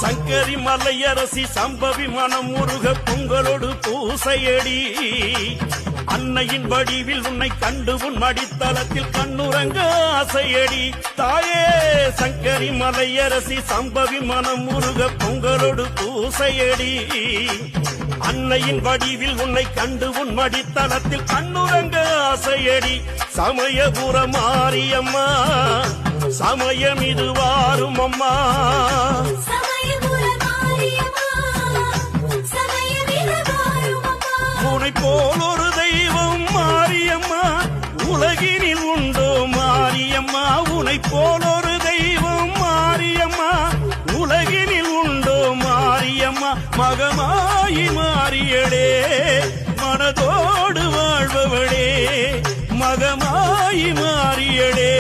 சங்கரி மலையரசி சம்பவி மனம் முருக பொங்கலோடு பூசையடி அன்னையின் வடிவில் உன்னை கண்டு உன் மடித்தளத்தில் கண்ணுறங்க ஆசையடி தாயே சங்கரி மலையரசி சம்பவி மனம் முருக பொங்கலோடு பூசையடி அன்னையின் வடிவில் உன்னை கண்டு உன் மடித்தளத்தில் கண்ணுறங்க ஆசையடி சமயபுர மாரியம்மா சமயம் இது வாரும் அம்மா உன்னை போல் ஒரு தெய்வம் மாரியம்மா உலகினில் உண்டோ மாரியம்மா உன்னை போல் ஒரு தெய்வம் மாரியம்மா உலகினில் உண்டோ மாரியம்மா மகமாயி மாறியடே மனதோடு வாழ்பவளே மகமாயி மாறியடே